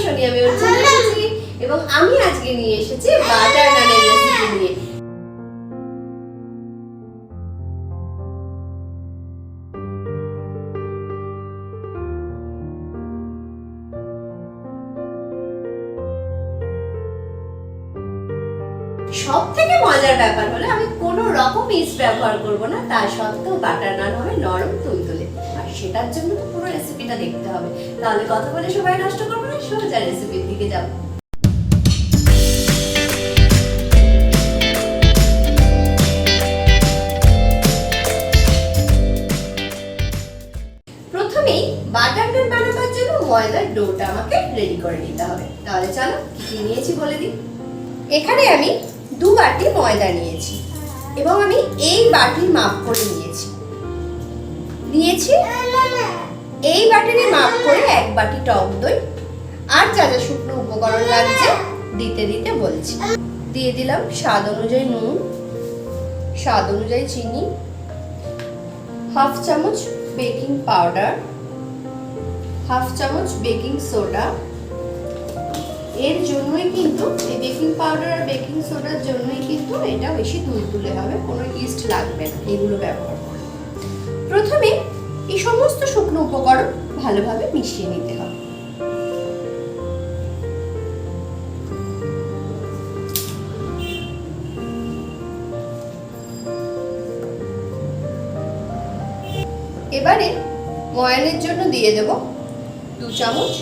সোনিয়া মায়ুর চলে এসেছি এবং আমি আজকে নিয়ে এসেছি বাটার নানের রেসিপি নিয়ে। সব থেকে মজার ব্যাপার হলো আমি কোনো রকম ইস্ট ব্যবহার করব না, তা সত্ত্বেও বাটার নান হবে নরম তুলতুলে। আর সেটার জন্য তো পুরো রেসিপিটা দেখতে হবে। তাহলে কথা বলে সময় নষ্ট করবো না, সোজা রেসিপির দিকে যাব। প্রথমেই বাটার নান বানানোর জন্য ময়দার ডোটা আমাকে রেডি করে নিতে হবে। তাহলে চলো কি নিয়েছি বলে দিই। এখানে আমি 2 বাটি ময়দা নিয়েছি এবং আমি এই বাটির মাপ করে নিয়েছি এই বাটিরই মাপ করে 1 বাটি টক দই আর যা যা শুকনো উপকরণ লাগছে দিতে দিতে বলছি। দিয়ে দিলাম স্বাদ অনুযায়ী নুন, স্বাদ অনুযায়ী চিনি, 1/2 চামচ বেকিং পাউডার, 1/2 চামচ বেকিং সোডা। এর জন্যই কিন্তু এই বেকিং পাউডার আর বেকিং সোডার জন্যই কিন্তু এটা বেশি তুলতুলে হবে, কোনো ইস্ট লাগবে না এগুলো ব্যবহার করে। প্রথমে এই সমস্ত শুকনো উপকরণ ভালোভাবে মিশিয়ে নিতে হবে। এবারে ময়ানের জন্য দিয়ে দেব 2 চামচ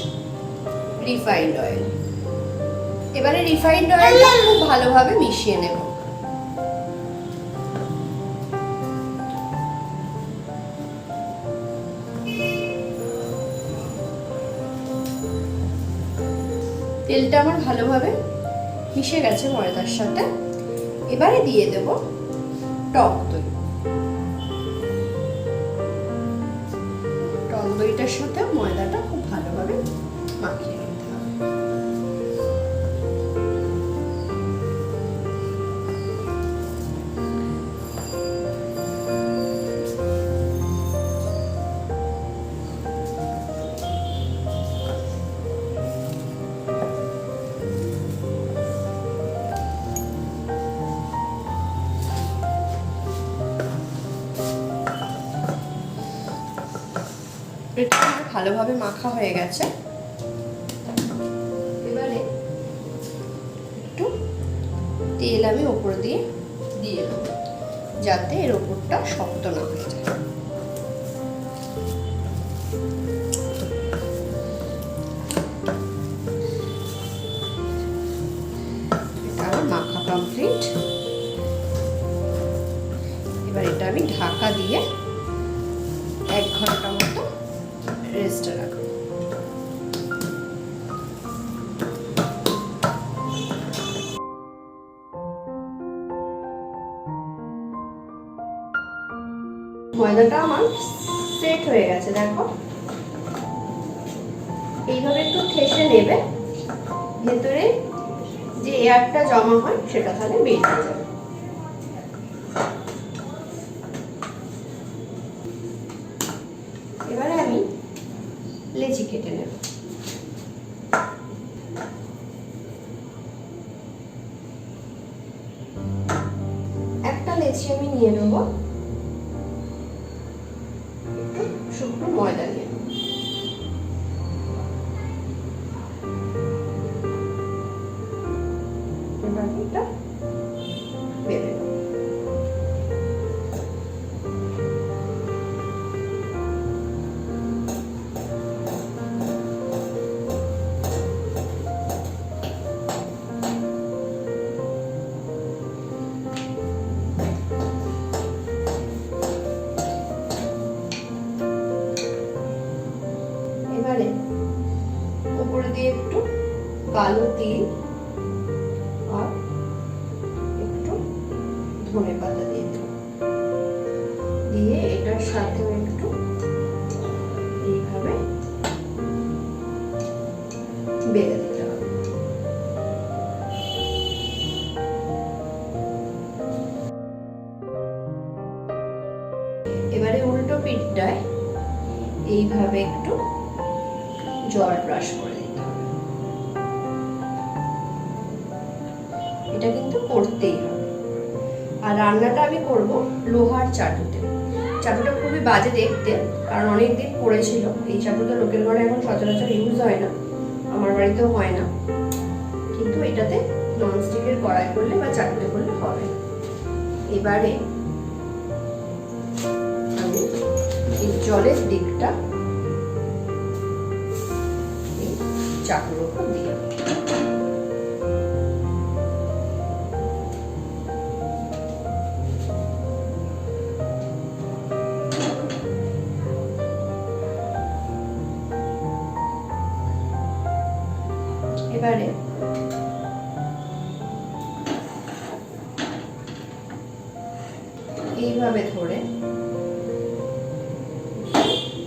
রিফাইন্ড অয়েল। এবারে রিফাইন্ড অয়েলটা খুব ভালোভাবে মিশিয়ে নেব। তেলটা আমার ভালোভাবে মিশে গেছে ময়দার সাথে। এবারে দিয়ে দেব টক দই। টক দইটার সাথে ময়দাটা খুব ভালোভাবে মাখিয়ে নিতে হবে। এটা ভালোভাবে মাখা হয়ে গেছে। এবারে একটু তেল আমি ওপর দিয়ে দেব যাতে এর ওপরটা শক্ত না হয়ে যায়। এটা আমার মাখা কমপ্লিট। এবার এটা আমি ঢাকা দিয়ে 1 ঘন্টা মতো রেস্টে রাখবো। ময়দাটা আমার সেট হয়ে গেছে, দেখো এইভাবে একটু ঠেসে নেবে, ভেতরে যে এয়ারটা জমা হয় সেটা তাহলে বেরিয়ে যাবে। এবারে আমি লেচি কেটে নেব। একটা লেচি আমি নিয়ে নেব, একটু শুকনো ময়দা নিয়ে নেব। এবার এটা বেলে নেব। এবারে উপরে দিয়ে একটু কালো তিল আর একটু ধনে পাতা দিয়ে দেব, দিয়ে এটার সাথেও একটু এইভাবে বেলে দিতে হবে। এবারে উল্টো পিঠটায় এইভাবে একটু জল ব্রাশ করে দিতে হবে। এটা কিন্তু করতেই হবে। আর রান্নাটা আমি করব লোহার চাটুতে। চাটুটা খুবই বাজে দেখতে, কারণ অনেকদিন পড়েছিল। এই চাটুটা লোকের ঘরে এখন সচরাচর ইউজ হয় না, আমার বাড়িতেও হয় না, কিন্তু এটাতে ননস্টিকের কড়াই করলে বা চাটুতে করলে হবে। এবারে আমি এই জলের দিকটা এই চাটুর উপর দিয়ে এবারে এইভাবে ধরে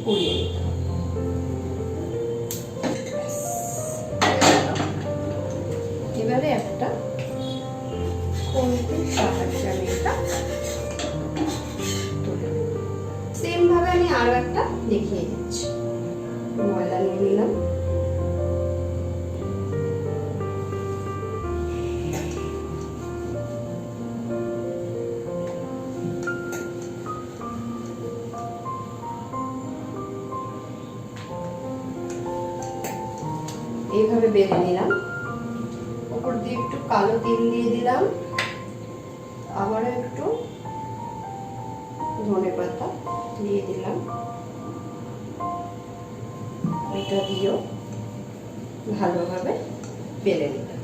পুড়িয়ে নিতে হবে। এবারে একটা খুন্তির সাহায্যে আমি এটা তুলে নেব। সেম ভাবে আমি আরো একটা দেখিয়ে দিচ্ছি। ময়দা নিয়ে নিলাম, এইভাবে বেলে নিলাম, উপর দিয়ে একটু কালো তিল দিয়ে দিলাম, আবার একটু ধনেপাতা দিয়ে দিলাম, এটা দিয়েও ভালোভাবে বেলে নিলাম।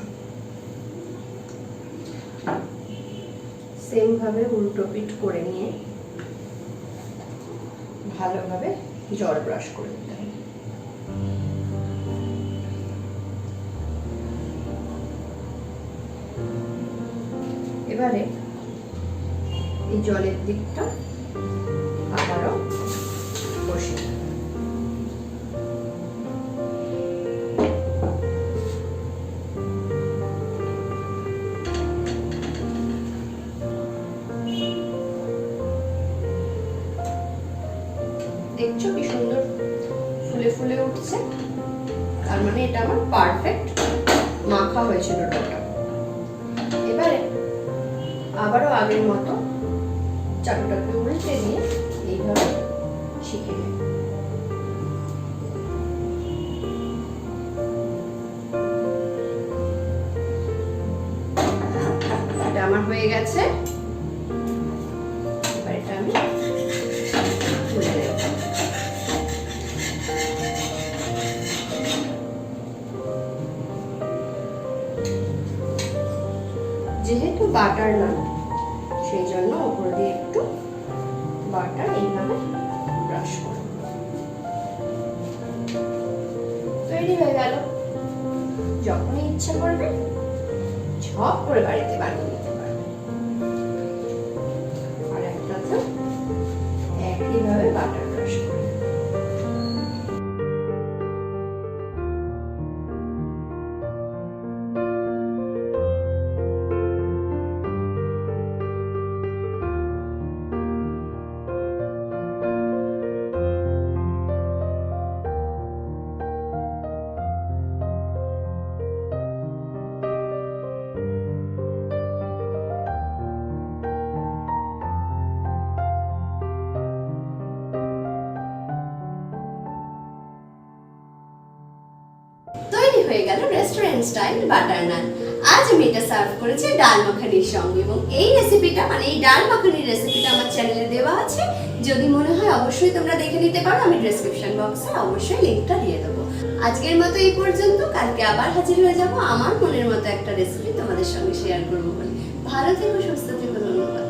সেম ভাবে উল্টো পিঠ করে নিয়ে ভালোভাবে জল ব্রাশ করে দিতে হবে। এবারে এই জলের দিকটা আবারও বসে দেখছো কি সুন্দর ফুলে ফুলে উঠছে, তার মানে এটা আমার পারফেক্ট মাখা হয়েছিল ডোটা। এবারে আবারও আগের মতো চাটুটাকে উল্টে দিয়ে এইভাবে শিখে নেব। এটা আমার হয়ে গেছে, এবার এটা আমি তুলে নেব। যেহেতু বাটার নান, সেই জন্য উপর দিয়ে একটু বাটার এইভাবে ব্রাশ করব। তৈরি হয়ে গেল। যখনই ইচ্ছা করবে ঝপ করে বাড়িতে বানিয়ে নিতে পারবে। আর একটা তো একইভাবে বাটার ব্রাশ করে। হয়ে গেল রেস্টুরেন্ট স্টাইল বাটার নান। আজ আমি এটা সার্ভ করেছি ডাল মাখানির সঙ্গে, এবং এই রেসিপিটা মানে এই ডাল মাখানির রেসিপিটা আমার চ্যানেলে দেওয়া আছে। যদি মনে হয় অবশ্যই তোমরা দেখে নিতে পারো, আমি ডেসক্রিপশন বক্সে অবশ্যই লিংকটা দিয়ে দেবো। আজকের মতো এই পর্যন্ত, কালকে আবার হাজির হয়ে যাব আমার মনের মতো একটা রেসিপি তোমাদের সঙ্গে শেয়ার করবো বলে। ভালো থেকো, সুস্থ থেকো, ধন্যবাদ।